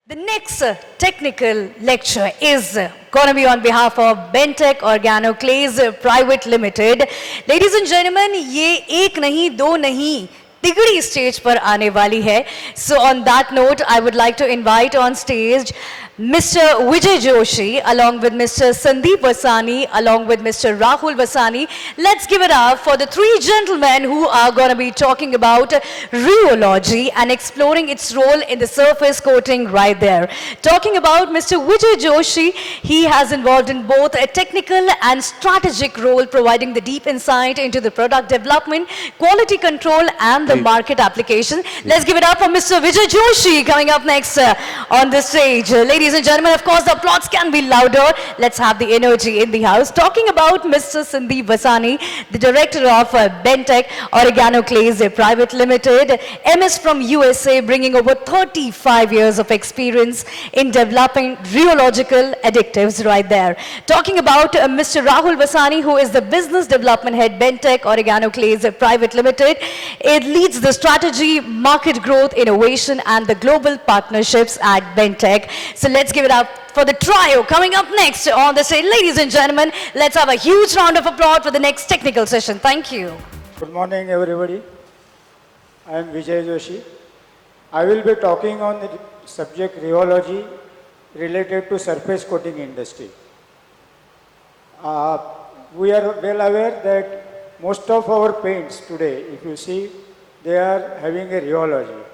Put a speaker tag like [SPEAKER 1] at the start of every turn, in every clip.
[SPEAKER 1] The next technical lecture is going to be on behalf of Bentec Organoclays Private Limited. Ladies and gentlemen, ये एक नहीं दो नहीं तिगड़ी stage पर आने वाली है. So on that note, I would like to invite on stage Mr. Vijay Joshi along with Mr. Sandeep Vasani along with Mr. Rahul Vasani. Let's give it up for the three gentlemen who are going to be talking about rheology and exploring its role in the surface coating right there. Talking about Mr. Vijay Joshi, he has involved in both a technical and strategic role providing the deep insight into the product development, quality control and the market application. Let's give it up for Mr. Vijay Joshi coming up next on the stage. Ladies and gentlemen, of course, the applause can be louder. Let's have the energy in the house. Talking about Mr. Sandeep Vasani, the director of Bentec Organoclays Private Limited, MS from USA, bringing over 35 years of experience in developing rheological additives right there. Talking about Mr. Rahul Vasani, who is the business development head, Bentec Organoclays Private Limited. It leads the strategy, market growth, innovation, and the global partnerships at Bentec. So let's give it up for the trio coming up next on the stage. Ladies and gentlemen, let's have a huge round of applause for the next technical session. Thank you.
[SPEAKER 2] Good morning, everybody. I am Vijay Joshi. I will be talking on the subject rheology related to surface coating industry. We are well aware that most of our paints today, if you see, they are having a rheology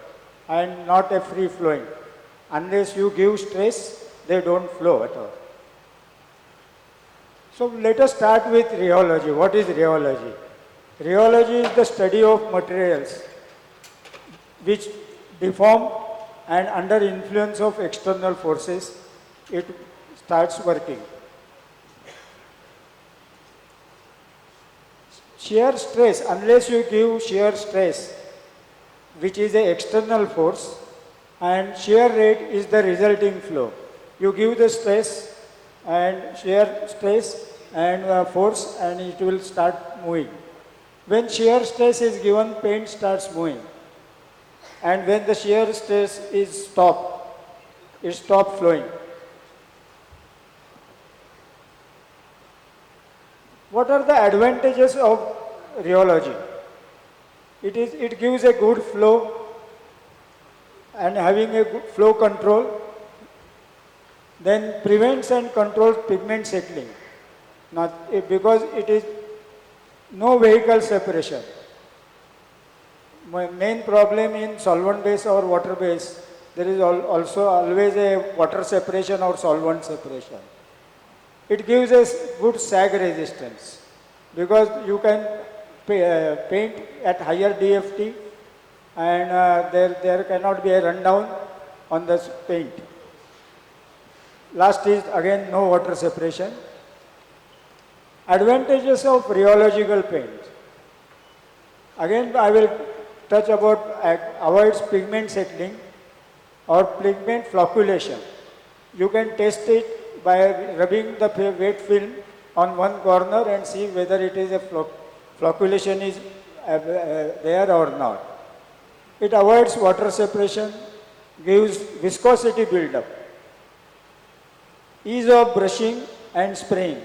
[SPEAKER 2] and not a free flowing. Unless you give stress, they don't flow at all. So let us start with rheology. What is rheology? Rheology is the study of materials which deform and under influence of external forces, it starts working. Shear stress, unless you give shear stress, which is an external force, and shear rate is the resulting flow. You give the stress and shear stress and force and it will start moving. When shear stress is given, paint starts moving. And when the shear stress is stopped, it stops flowing. What are the advantages of rheology? It gives a good flow and having a good flow control, then prevents and controls pigment settling. Because it is no vehicle separation. My main problem in solvent base or water base, there is also always a water separation or solvent separation. It gives us good sag resistance because you can paint at higher DFT and there cannot be a rundown on the paint. Last is again no water separation. Advantages of rheological paint. Again I will touch about avoids pigment settling or pigment flocculation. You can test it by rubbing the wet film on one corner and see whether it is a flocculation is there or not. It avoids water separation, gives viscosity buildup, ease of brushing and spraying,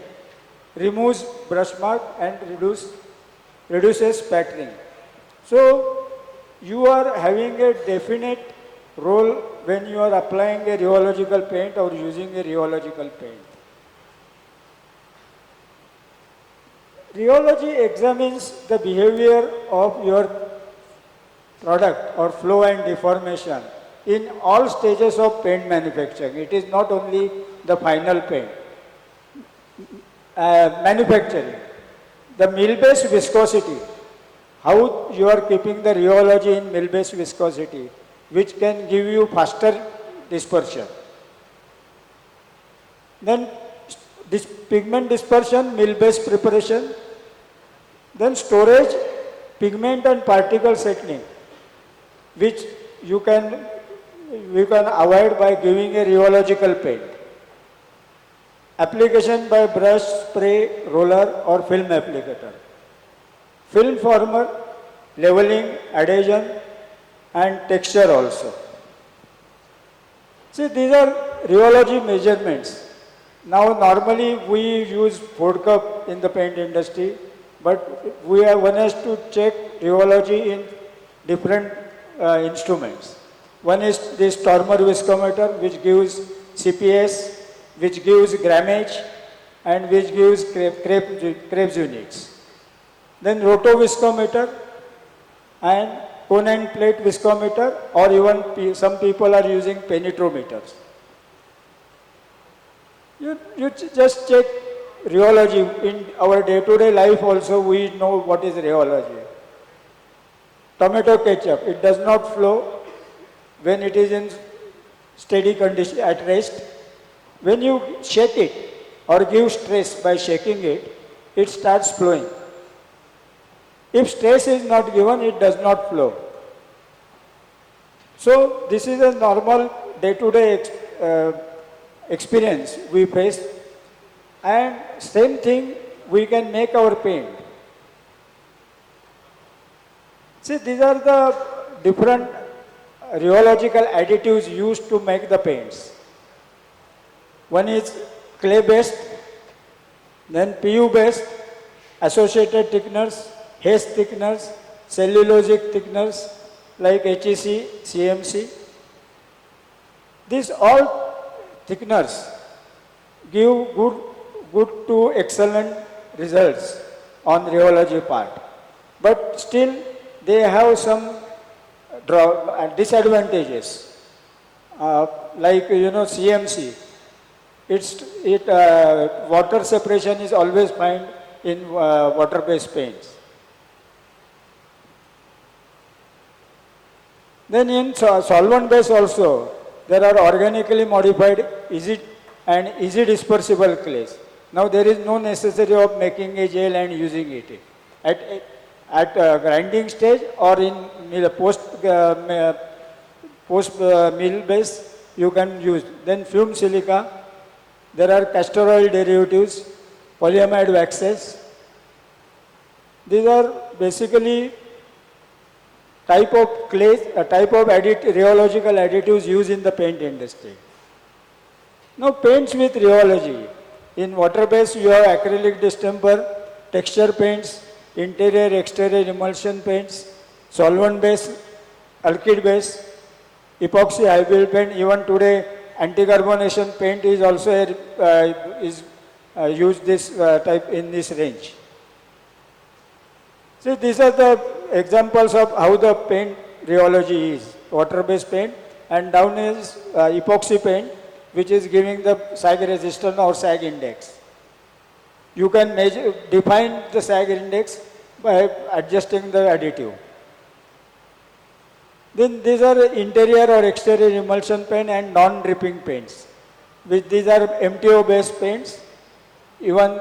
[SPEAKER 2] removes brush mark and reduces spattering. So you are having a definite role when you are applying a rheological paint or using a rheological paint. Rheology examines the behavior of your product or flow and deformation in all stages of paint manufacturing. It is not only the final paint. Manufacturing, the mill-based viscosity, how you are keeping the rheology in mill-based viscosity, which can give you faster dispersion. Then this pigment dispersion, mill-based preparation, then storage, pigment and particle settling, which you can avoid by giving a rheological paint. Application by brush, spray, roller or film applicator. Film former, leveling, adhesion and texture also. See, these are rheology measurements. Now, normally we use food cup in the paint industry, but one has to check rheology in different instruments. One is this Tormer viscometer, which gives CPS, which gives grammage, and which gives Krebs units. Then roto viscometer and cone and plate viscometer, or even some people are using penetrometers. You just check rheology. In our day-to-day life also, we know what is rheology. Tomato ketchup, it does not flow when it is in steady condition at rest. When you shake it or give stress by shaking it, it starts flowing. If stress is not given, it does not flow. So this is a normal day-to-day experience we face, and same thing we can make our paint. See, these are the different rheological additives used to make the paints. One is clay based, then PU based, associated thickeners, haze thickeners, cellulosic thickeners like HEC, CMC. These all thickeners give good to excellent results on rheology part. But still they have some disadvantages. Like CMC, water separation is always found in water-based paints. Then in solvent base also, there are organically modified easy dispersible clays. Now there is no necessity of making a gel and using it. At grinding stage or in post mill base, you can use. Then fumed silica, there are castor oil derivatives, polyamide waxes. These are basically type of clays, rheological additives used in the paint industry. Now paints with rheology. In water-based you have acrylic distemper, texture paints, interior, exterior emulsion paints, solvent-based, alkyd-based, epoxy, high-build paint. Even today anti-carbonation paint is also used this type in this range. See, these are the examples of how the paint rheology is. Water-based paint, and down is epoxy paint, which is giving the sag resistance or sag index. You can define the sag index by adjusting the additive. Then these are interior or exterior emulsion paint and non-dripping paints. These are MTO-based paints. Even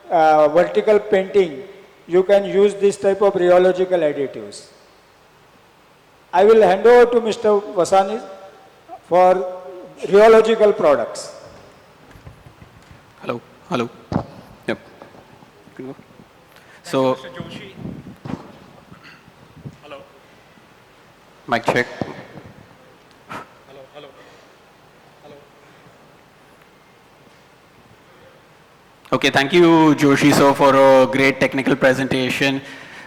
[SPEAKER 2] vertical painting, you can use this type of rheological additives. I will hand over to Mr. Vasani for rheological products.
[SPEAKER 3] Hello. Yep. So,
[SPEAKER 4] Mr. Joshi. Hello.
[SPEAKER 3] mic check.
[SPEAKER 4] Hello.
[SPEAKER 3] Okay, thank you, Joshi, sir, for a great technical presentation.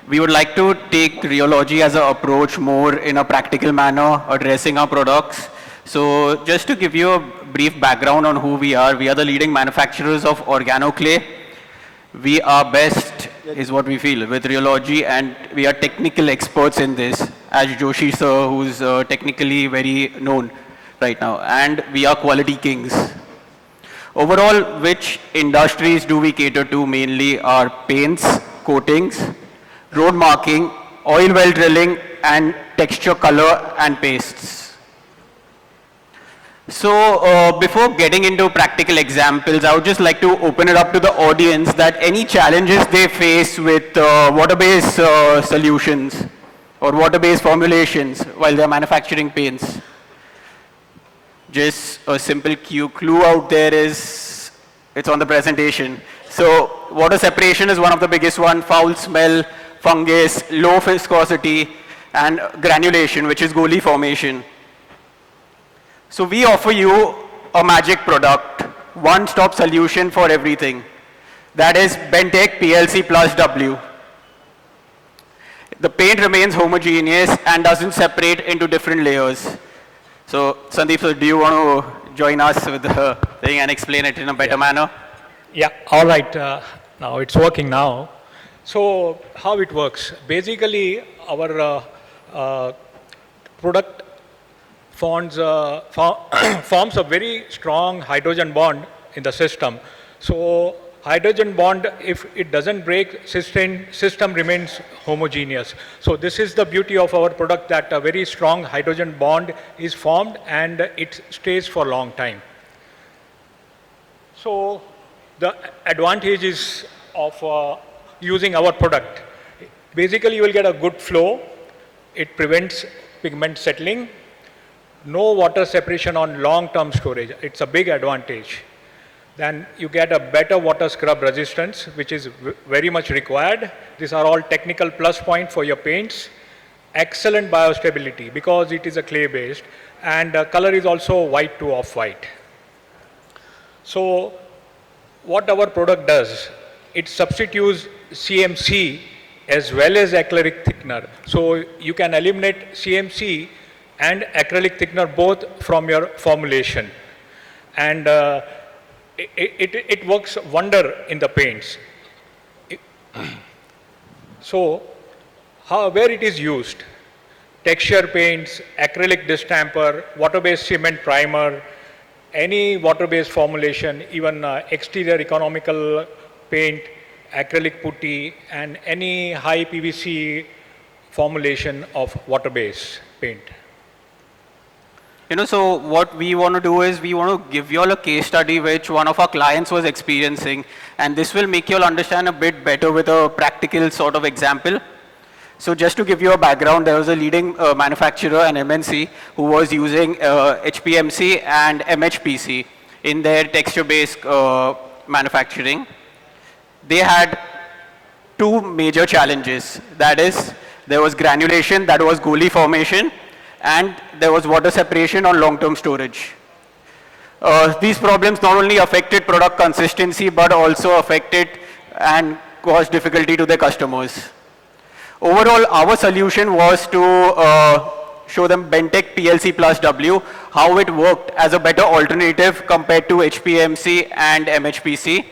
[SPEAKER 3] We would like to take rheology as an approach more in a practical manner, addressing our products. So just to give you a brief background on who we are the leading manufacturers of organo clay. We are best, is what we feel, with rheology, and we are technical experts in this, as Joshi sir, who's technically very known right now, and we are quality kings. Overall, which industries do we cater to? Mainly are paints, coatings, road marking, oil well drilling, and texture, color, and pastes. So before getting into practical examples, I would just like to open it up to the audience that any challenges they face with water-based solutions or water-based formulations while they're manufacturing paints. Just a simple clue out there is, it's on the presentation. So water separation is one of the biggest one, foul smell, fungus, low viscosity, and granulation, which is goli formation. So we offer you a magic product, one-stop solution for everything. That is Bentec PLC plus W. The paint remains homogeneous and doesn't separate into different layers. So Sandeep, so do you want to join us with the thing and explain it in a better manner?
[SPEAKER 4] Yeah, all right. Now it's working now. So how it works? Basically, our product forms a very strong hydrogen bond in the system. So hydrogen bond, if it doesn't break, system remains homogeneous. So this is the beauty of our product, that a very strong hydrogen bond is formed and it stays for a long time. So the advantages of using our product: basically you will get a good flow, it prevents pigment settling, no water separation on long-term storage, it's a big advantage. Then you get a better water scrub resistance, which is very much required. These are all technical plus point for your paints. Excellent biostability because it is a clay based, and color is also white to off-white. So what our product does, it substitutes CMC as well as acrylic thickener. So you can eliminate CMC and acrylic thickener both from your formulation. And it works wonder in the paints. So where it is used: texture paints, acrylic distamper, water-based cement primer, any water-based formulation, even exterior economical paint, acrylic putty, and any high PVC formulation of water-based paint.
[SPEAKER 3] You know, so what we want to do is we want to give you all a case study which one of our clients was experiencing, and this will make you all understand a bit better with a practical sort of example. So just to give you a background, there was a leading manufacturer, an MNC, who was using HPMC and MHPC in their texture-based manufacturing. They had two major challenges. That is, there was granulation, that was goli formation, and there was water separation on long-term storage. These problems not only affected product consistency, but also affected and caused difficulty to their customers. Overall, our solution was to show them Bentec PLC plus W, how it worked as a better alternative compared to HPMC and MHPC.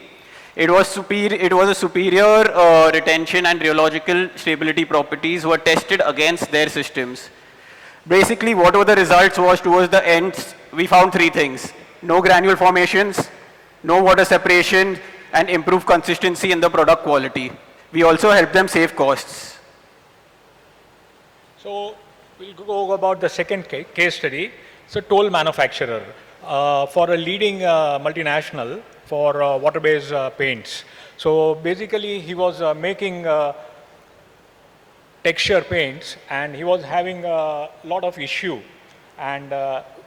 [SPEAKER 3] It was a superior retention and rheological stability properties were tested against their systems. Basically, what were the results was, towards the end, we found three things: no granule formations, no water separation, and improved consistency in the product quality. We also helped them save costs.
[SPEAKER 4] So we'll go about the second case study. It's a toll manufacturer for a leading multinational for water-based paints. So basically, he was making texture paints, and he was having a lot of issue. And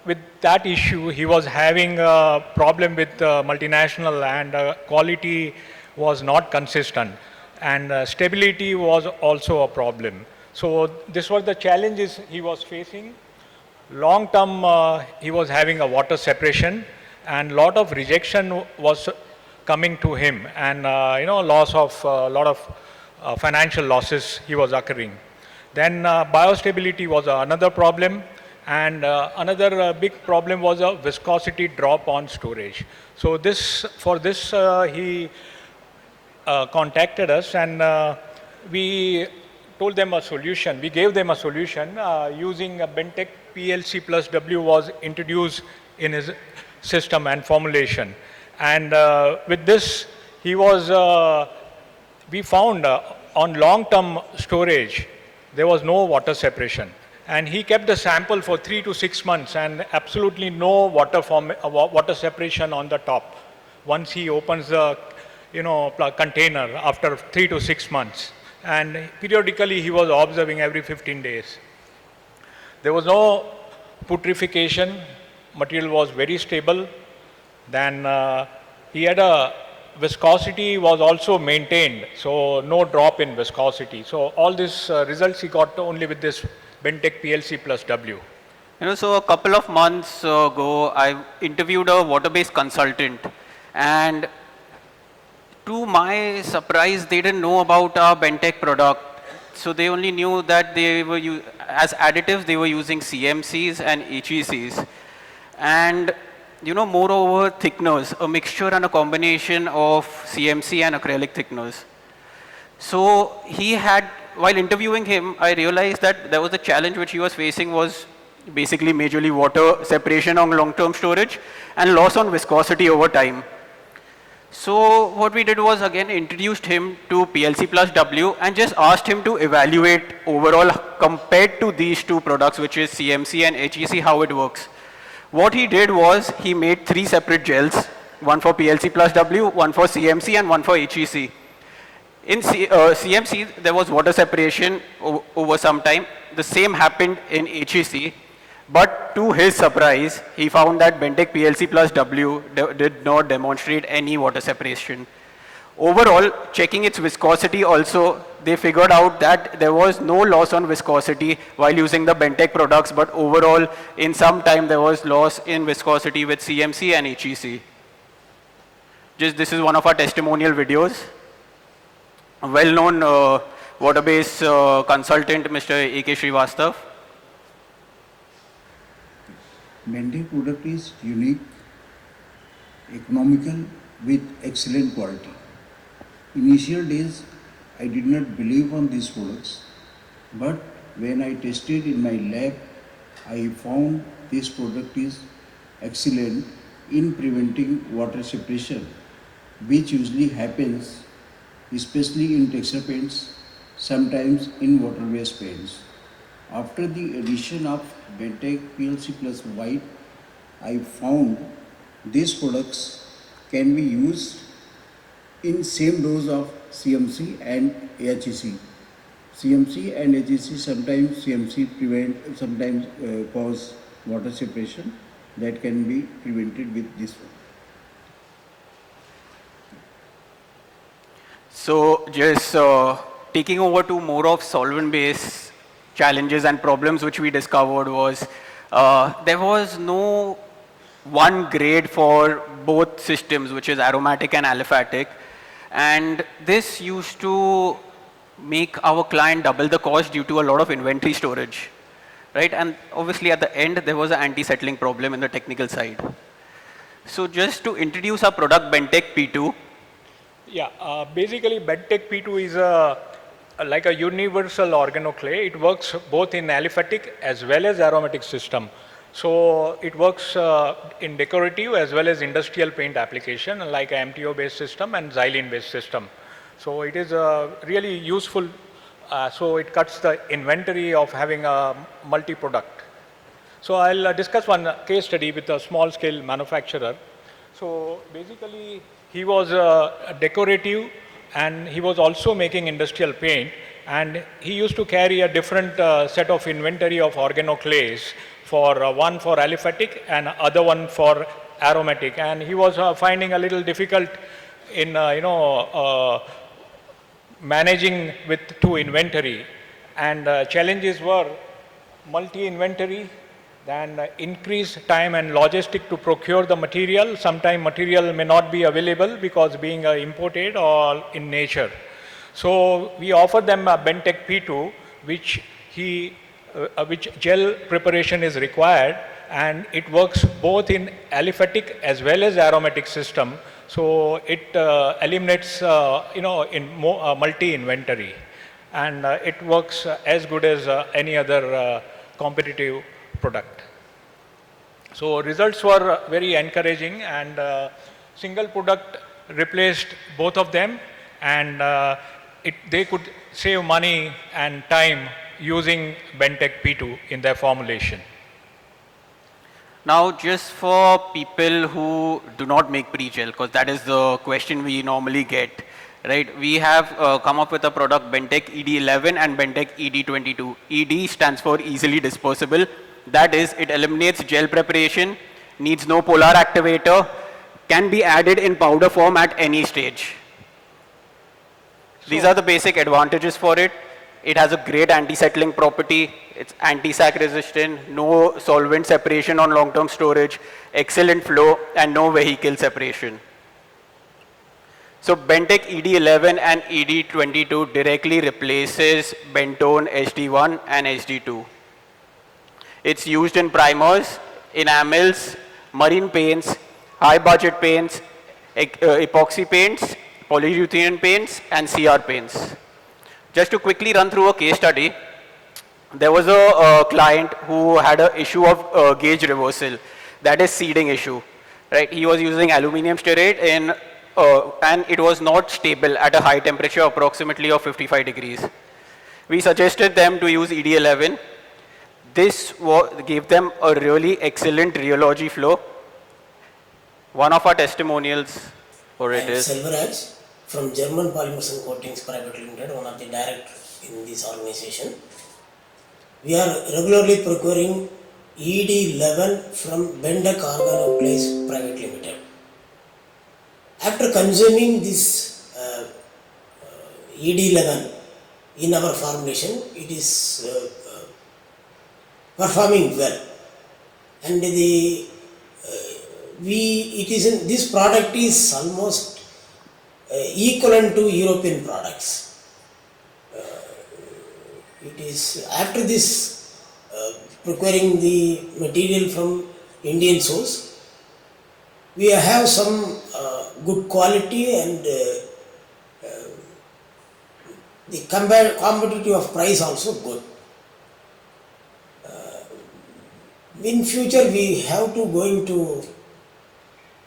[SPEAKER 4] with that issue, he was having a problem with multinational, and quality was not consistent, and stability was also a problem. So this was the challenges he was facing. Long term, he was having a water separation, and lot of rejection was coming to him, and loss of lot of financial losses he was occurring. Then biostability was another problem, and another big problem was a viscosity drop on storage. So for this he contacted us, and we told them a solution. We gave them a solution using a Bentec PLC plus W was introduced in his system and formulation. And with this, we found on long-term storage, there was no water separation. And he kept the sample for 3 to 6 months, and absolutely no water separation on the top. Once he opens the container after 3 to 6 months. And periodically he was observing every 15 days. There was no putrefaction, material was very stable. Then he had a viscosity was also maintained, so no drop in viscosity. So all these results he got only with this Bentec PLC plus W.
[SPEAKER 3] So a couple of months ago, I interviewed a water-based consultant, and to my surprise, they didn't know about our Bentec product. So they only knew that they were, as additives, they were using CMCs and HECs. And, moreover, thickeners, a mixture and a combination of CMC and acrylic thickeners. So he had, while interviewing him, I realized that there was a challenge which he was facing was basically majorly water separation on long-term storage and loss on viscosity over time. So what we did was again introduced him to PLC plus W and just asked him to evaluate overall compared to these two products, which is CMC and HEC, how it works. What he did was he made 3 separate gels, one for PLC plus W, one for CMC and one for HEC. In CMC, there was water separation over some time. The same happened in HEC. But to his surprise, he found that Bentec PLC plus W did not demonstrate any water separation. Overall, checking its viscosity also, they figured out that there was no loss on viscosity while using the Bentec products, but overall, in some time, there was loss in viscosity with CMC and HEC. This is one of our testimonial videos. A well-known water-based consultant, Mr. A.K. Srivastav.
[SPEAKER 5] Bentec product is unique, economical with excellent quality. Initial days I did not believe on these products, but when I tested in my lab, I found this product is excellent in preventing water separation, which usually happens especially in texture paints, sometimes in water-based paints. After the addition of Bentec PLC plus white, I found these products can be used in same dose of CMC and HEC. CMC and HEC, sometimes CMC prevent, sometimes cause water separation that can be prevented with this one.
[SPEAKER 3] So just taking over to more of solvent-based challenges and problems which we discovered was there was no one grade for both systems, which is aromatic and aliphatic. And this used to make our client double the cost due to a lot of inventory storage, right? And obviously at the end, there was an anti-settling problem in the technical side. So just to introduce our product, Bentec P2.
[SPEAKER 4] Yeah, basically Bentec P2 is like a universal organoclay. It works both in aliphatic as well as aromatic system. So it works in decorative as well as industrial paint application, like a MTO based system and xylene based system. So it is really useful. So it cuts the inventory of having a multi-product. So I'll discuss one case study with a small scale manufacturer. So basically he was decorative and he was also making industrial paint, and he used to carry a different set of inventory of organoclays, for one for aliphatic and other one for aromatic, and he was finding a little difficult in managing with two inventory, and challenges were multi-inventory, then increased time and logistic to procure the material. Sometimes material may not be available because being imported or in nature. So we offer them a Bentec P2, which gel preparation is required, and it works both in aliphatic as well as aromatic system. So it eliminates in multi-inventory, and it works as good as any other competitive product. So results were very encouraging, and single product replaced both of them, and they could save money and time using Bentec P2 in their formulation.
[SPEAKER 3] Now, just for people who do not make pre-gel, because that is the question we normally get, right? We have come up with a product, Bentec ED11 and Bentec ED22. ED stands for easily dispersible. That is, it eliminates gel preparation, needs no polar activator, can be added in powder form at any stage. These are the basic advantages for it. It has a great anti-settling property. It's anti-sac resistant, no solvent separation on long-term storage, excellent flow, and no vehicle separation. So Bentec ED11 and ED22 directly replaces Bentone HD1 and HD2. It's used in primers, enamels, marine paints, high budget paints, epoxy paints, polyurethane paints, and CR paints. Just to quickly run through a case study, there was a client who had an issue of gauge reversal, that is seeding issue. Right? He was using aluminum stearate and it was not stable at a high temperature, approximately of 55 degrees. We suggested them to use ED11. This gave them a really excellent rheology flow. One of our testimonials for it is
[SPEAKER 6] Selvaraj from German Polymers and Coatings Private Limited, one of the directors in this organization. We are regularly procuring ED11 from Bentec Organoclays Private Limited. After consuming this ED11 in our formulation, it is performing well, and this product is almost equivalent to European products. It is after this procuring the material from Indian source, we have some good quality and the competitive of price also good. In future we have to going to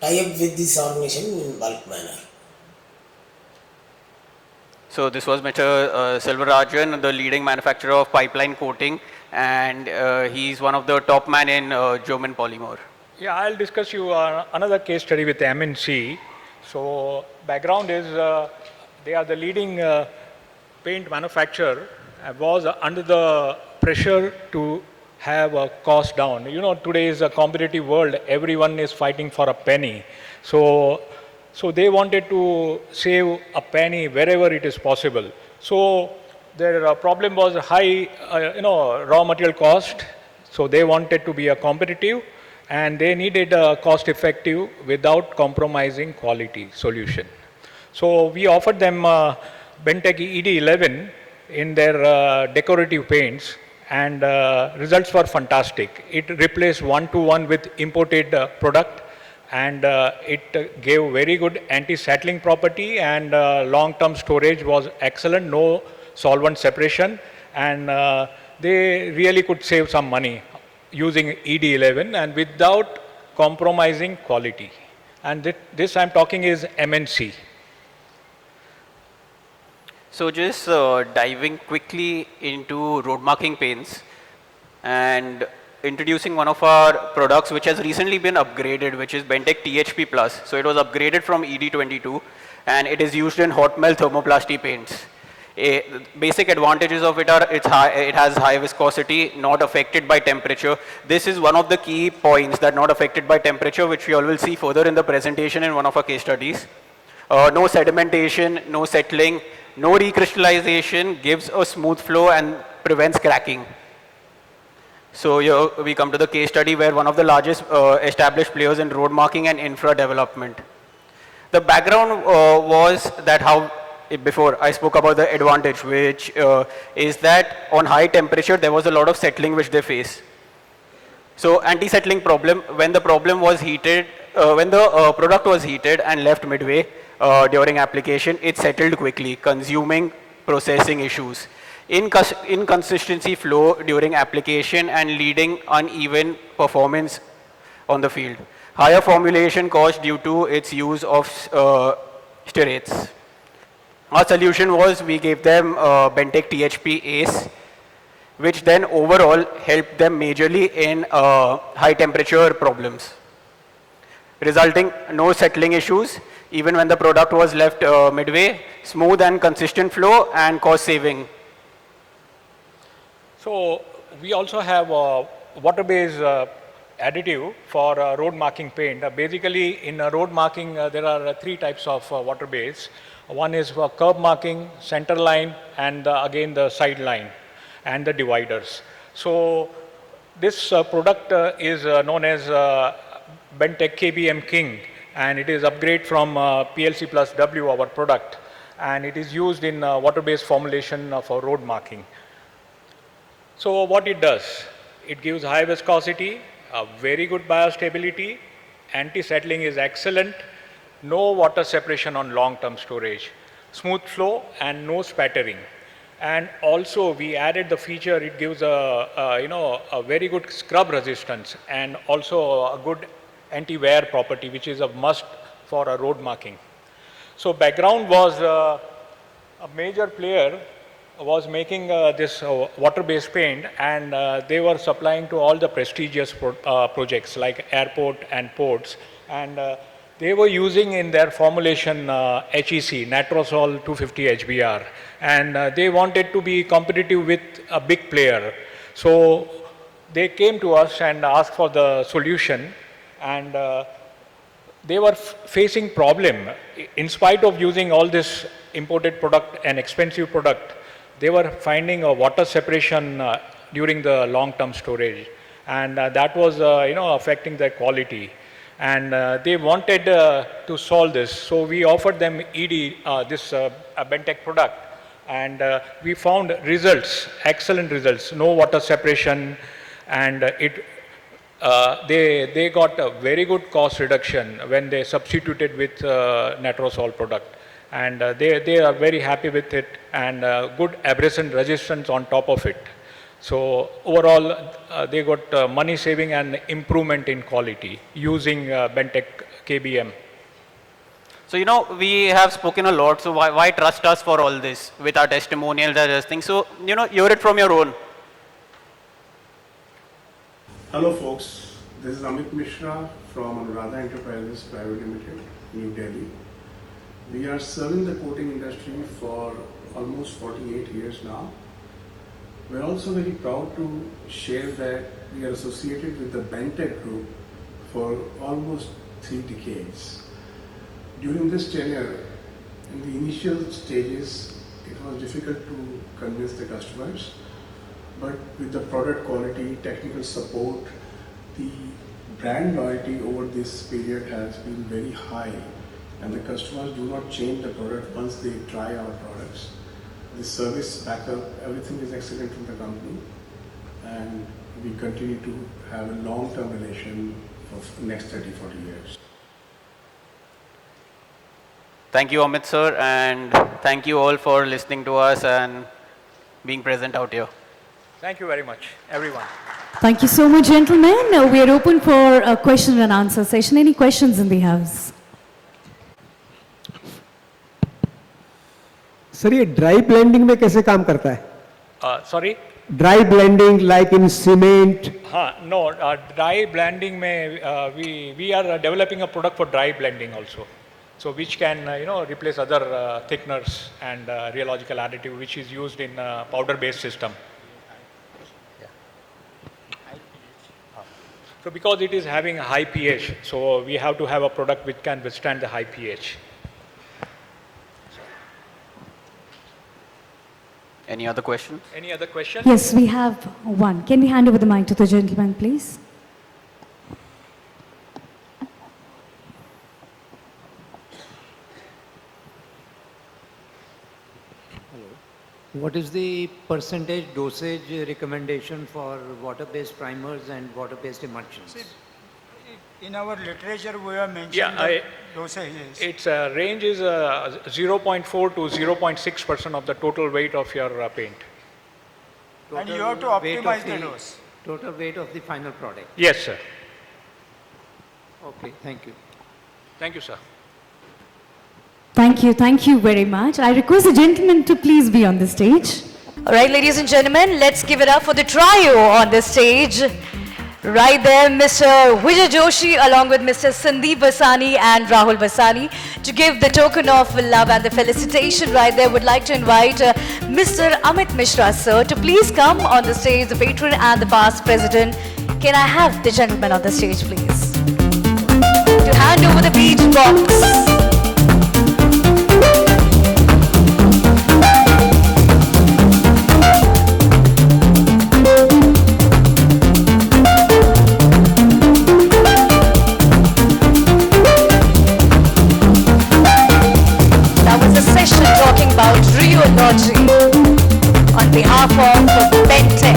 [SPEAKER 6] tie up with this organization in bulk manner.
[SPEAKER 3] So this was Mr. Selvarajan, the leading manufacturer of pipeline coating, and he's one of the top man in German polymer.
[SPEAKER 4] Yeah, I'll discuss you another case study with MNC. So background is they are the leading paint manufacturer, was under the pressure to have a cost down. You know, today is a competitive world, everyone is fighting for a penny. So they wanted to save a penny wherever it is possible. So their problem was high, raw material cost. So they wanted to be a competitive, and they needed a cost-effective without compromising quality solution. So we offered them Bentec ED11 in their decorative paints, and results were fantastic. It replaced one-to-one with imported product, and it gave very good anti-settling property, and long-term storage was excellent, no solvent separation, and they really could save some money using ED11 and without compromising quality. And this I'm talking is MNC.
[SPEAKER 3] So just diving quickly into road marking paints and introducing one of our products which has recently been upgraded, which is Bentec THP Plus. So it was upgraded from ED22 and it is used in hot melt thermoplasty paints. Basic advantages of it are it has high viscosity, not affected by temperature. This is one of the key points, that not affected by temperature, which we all will see further in the presentation in one of our case studies. No sedimentation, no settling, no recrystallization, gives a smooth flow and prevents cracking. So here we come to the case study where one of the largest established players in road marking and infra development. The background was that before I spoke about the advantage, which is that on high temperature there was a lot of settling which they face. So anti-settling problem, when the problem was heated, when the product was heated and left midway during application, it settled quickly, consuming processing issues. Inconsistency flow during application and leading uneven performance on the field. Higher formulation cost due to its use of stearates. Our solution was we gave them Bentec THP ACE, which then overall helped them majorly in high temperature problems, resulting no settling issues even when the product was left midway, smooth and consistent flow and cost saving.
[SPEAKER 4] So we also have water-based additive for road marking paint. Basically, in road marking, there are three types of water base. One is for curb marking, center line, and again the side line and the dividers. So this product is known as Bentec KBM King, and it is upgrade from PLC plus W, our product, and it is used in water-based formulation for road marking. So what it does, it gives high viscosity, a very good biostability, anti-settling is excellent, no water separation on long-term storage, smooth flow and no spattering. And also we added the feature, it gives a very good scrub resistance and also a good anti-wear property, which is a must for a road marking. So background was a major player was making this water-based paint, and they were supplying to all the prestigious projects like airport and ports, and they were using in their formulation HEC, Natrosol 250 HBr, and they wanted to be competitive with a big player. So they came to us and asked for the solution, and they were facing problem. In spite of using all this imported product and expensive product, they were finding a water separation during the long-term storage, and that was affecting their quality. And they wanted to solve this, so we offered them ED, this Bentec product, and we found results, excellent results, no water separation, and they got a very good cost reduction when they substituted with Natrosol product. And they are very happy with it, and good abrasion resistance on top of it. So overall, they got money saving and improvement in quality using Bentec KBM.
[SPEAKER 3] So, we have spoken a lot, so why trust us for all this with our testimonials and other things? So, hear it from your own.
[SPEAKER 7] Hello folks, this is Amit Mishra from Anuradha Enterprises Private Limited, New Delhi. We are serving the coating industry for almost 48 years now. We are also very proud to share that we are associated with the Bentec group for almost 3 decades. During this tenure, in the initial stages, it was difficult to convince the customers, but with the product quality, technical support, the brand loyalty over this period has been very high, and the customers do not change the product once they try our products. The service backup, everything is excellent from the company, and we continue to have a long-term relation for the next 30-40 years.
[SPEAKER 3] Thank you, Amit sir, and thank you all for listening to us and being present out here.
[SPEAKER 4] Thank you very much, everyone.
[SPEAKER 1] Thank you so much, gentlemen. We are open for a question and answer session. Any questions in the house?
[SPEAKER 8] Sir ये dry blending में कैसे काम करता है?
[SPEAKER 4] Sorry?
[SPEAKER 8] Dry blending like in cement?
[SPEAKER 4] No, dry blending we are developing a product for dry blending also. So which can replace other thickeners and rheological additive which is used in powder based system. So because it is having a high pH, so we have to have a product which can withstand the high pH.
[SPEAKER 3] Any other questions?
[SPEAKER 4] Any other question?
[SPEAKER 1] Yes, we have one. Can we hand over the mic to the gentleman, please?
[SPEAKER 9] What is the percentage dosage recommendation for water-based primers and water-based emulsions?
[SPEAKER 2] In our literature, we have mentioned
[SPEAKER 4] Yeah,
[SPEAKER 2] dosages.
[SPEAKER 4] its range is 0.4 to 0.6% of the total weight of your paint.
[SPEAKER 2] And you have to
[SPEAKER 9] Total weight
[SPEAKER 2] optimize
[SPEAKER 9] of
[SPEAKER 2] the dose.
[SPEAKER 9] Total weight of the final product.
[SPEAKER 4] Yes, sir.
[SPEAKER 9] Okay, thank you.
[SPEAKER 4] Thank you, sir.
[SPEAKER 1] Thank you very much. I request the gentleman to please be on the stage. All right, ladies and gentlemen, let's give it up for the trio on the stage. Right there, Mr. Vijay Joshi along with Mr. Sandeep Vasani and Rahul Vasani to give the token of love and the felicitation. Right there, would like to invite Mr. Amit Mishra sir to please come on the stage, the patron and the past president Can I have the gentleman on the stage, please? To hand over the beach box. That was a session talking about rheology on behalf of Bentec.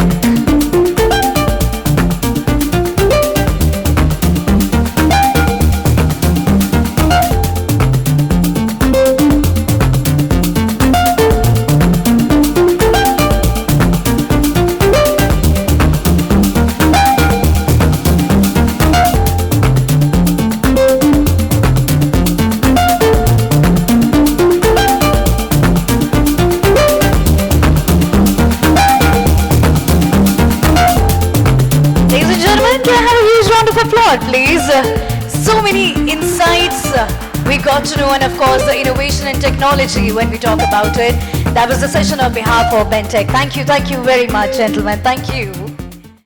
[SPEAKER 1] Please. So many insights we got to know, and of course the innovation and technology when we talk about it. That was the session on behalf of Bentec. Thank you very much, gentlemen. Thank you.